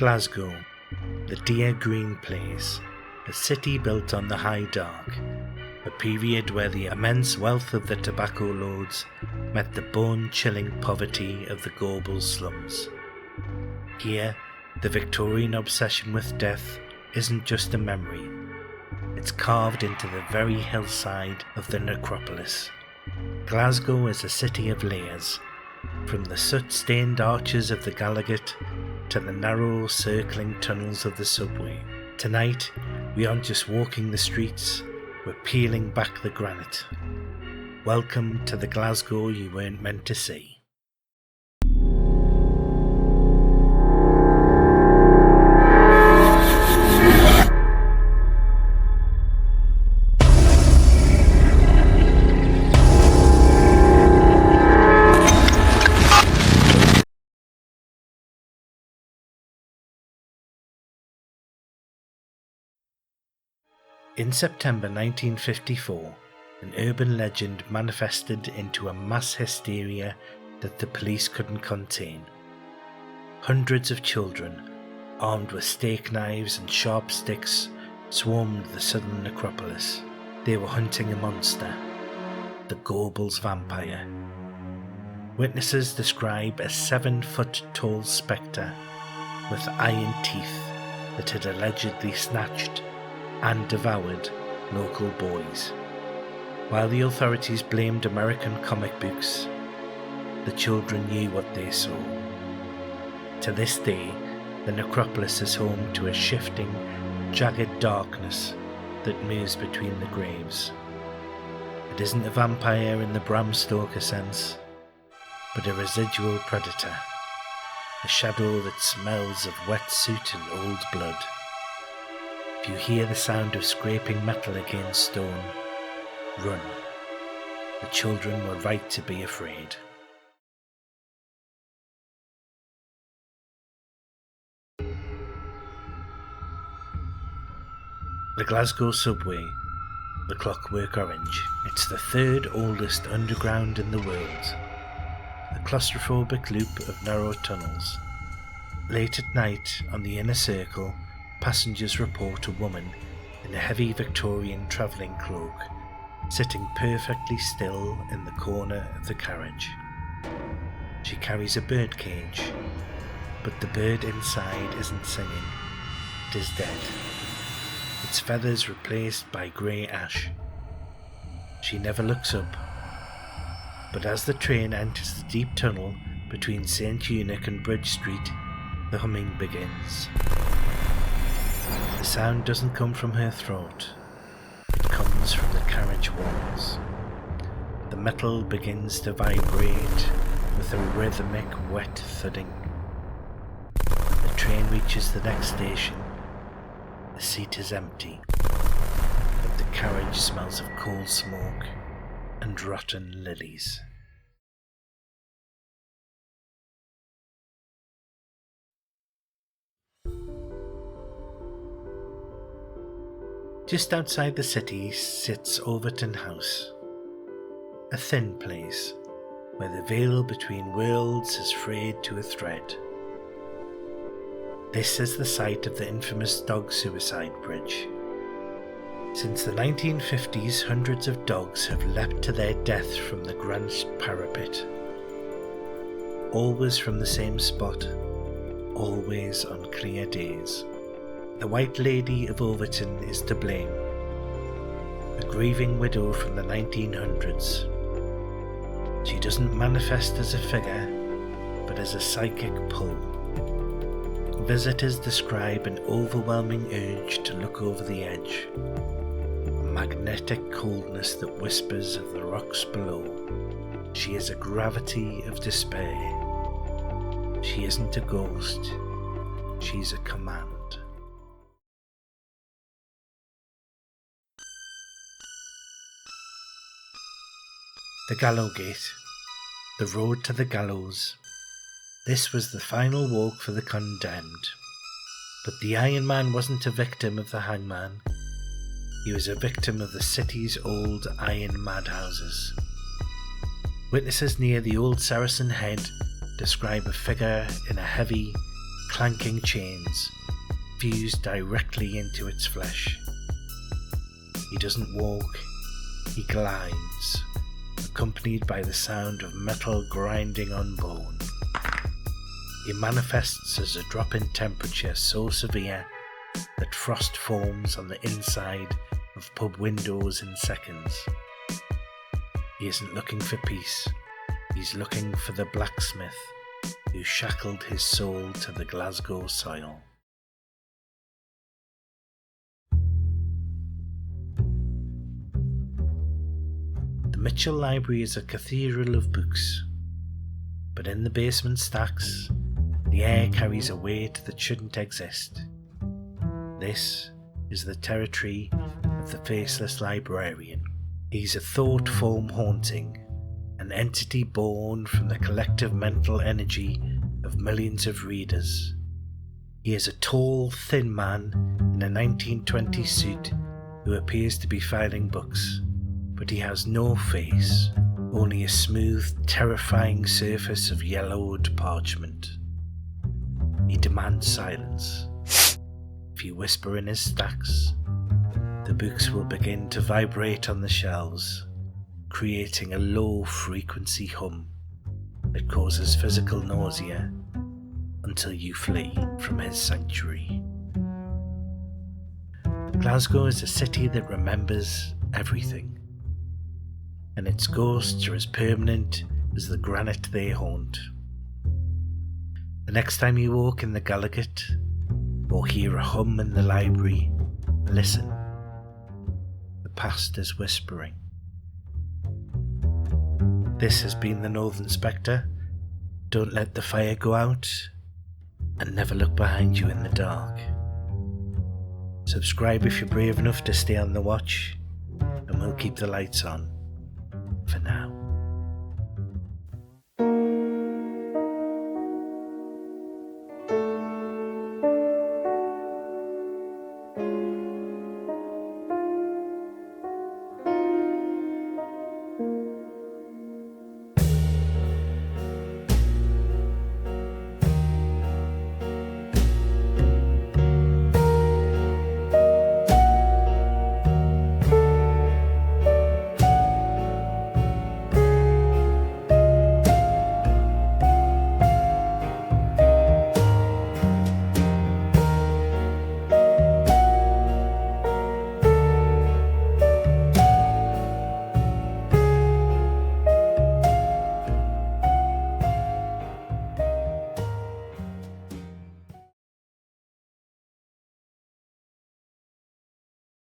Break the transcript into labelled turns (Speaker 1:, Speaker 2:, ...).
Speaker 1: Glasgow, the Deer Green Place, a city built on the High Dark, a period where the immense wealth of the tobacco lords met the bone-chilling poverty of the Gorbals slums. Here, the Victorian obsession with death isn't just a memory, it's carved into the very hillside of the Necropolis. Glasgow is a city of layers, from the soot-stained arches of the Gallagher to the narrow circling tunnels of the subway. Tonight, we aren't just walking the streets, we're peeling back the granite. Welcome to the Glasgow you weren't meant to see. In September 1954, an urban legend manifested into a mass hysteria that the police couldn't contain. Hundreds of children, armed with steak knives and sharp sticks, swarmed the southern Necropolis. They were hunting a monster, the Gorbals Vampire. Witnesses describe a 7-foot-tall spectre with iron teeth that had allegedly snatched and devoured local boys. While the authorities blamed American comic books, the children knew what they saw. To this day, the Necropolis is home to a shifting, jagged darkness that moves between the graves. It isn't a vampire in the Bram Stoker sense, but a residual predator, a shadow that smells of wet soot and old blood. If you hear the sound of scraping metal against stone, run. The children were right to be afraid. The Glasgow subway, the Clockwork Orange. It's the third oldest underground in the world. A claustrophobic loop of narrow tunnels. Late at night, on the inner circle, passengers report a woman in a heavy Victorian travelling cloak sitting perfectly still in the corner of the carriage. She carries a bird cage, but the bird inside isn't singing, it is dead, its feathers replaced by grey ash. She never looks up, but as the train enters the deep tunnel between St. Eunuch and Bridge Street, the humming begins. The sound doesn't come from her throat, it comes from the carriage walls. The metal begins to vibrate with a rhythmic, wet thudding. When the train reaches the next station, the seat is empty, but the carriage smells of coal smoke and rotten lilies. Just outside the city sits Overtoun House, a thin place where the veil between worlds is frayed to a thread. This is the site of the infamous dog suicide bridge. Since the 1950s, hundreds of dogs have leapt to their death from the Grant parapet. Always from the same spot, always on clear days. The White Lady of Overtoun is to blame, a grieving widow from the 1900s. She doesn't manifest as a figure, but as a psychic pull. Visitors describe an overwhelming urge to look over the edge, a magnetic coldness that whispers of the rocks below. She is a gravity of despair. She isn't a ghost, she's a command. The Gallowgate, the road to the gallows. This was the final walk for the condemned. But the Iron Man wasn't a victim of the hangman. He was a victim of the city's old iron madhouses. Witnesses near the old Saracen Head describe a figure in a heavy, clanking chains fused directly into its flesh. He doesn't walk, he glides, accompanied by the sound of metal grinding on bone. He manifests as a drop in temperature so severe that frost forms on the inside of pub windows in seconds. He isn't looking for peace, he's looking for the blacksmith who shackled his soul to the Glasgow soil. The Mitchell Library is a cathedral of books, but in the basement stacks, the air carries a weight that shouldn't exist. This is the territory of the faceless librarian. He's a thought form haunting, an entity born from the collective mental energy of millions of readers. He is a tall, thin man in a 1920s suit who appears to be filing books, but he has no face, only a smooth, terrifying surface of yellowed parchment. He demands silence. If you whisper in his stacks, the books will begin to vibrate on the shelves, creating a low-frequency hum that causes physical nausea until you flee from his sanctuary. Glasgow is a city that remembers everything, and its ghosts are as permanent as the granite they haunt. The next time you walk in the Gallagher or hear a hum in the library, listen. The past is whispering. This has been the Northern Spectre. Don't let the fire go out, and never look behind you in the dark. Subscribe if you're brave enough to stay on the watch, and we'll keep the lights on for now.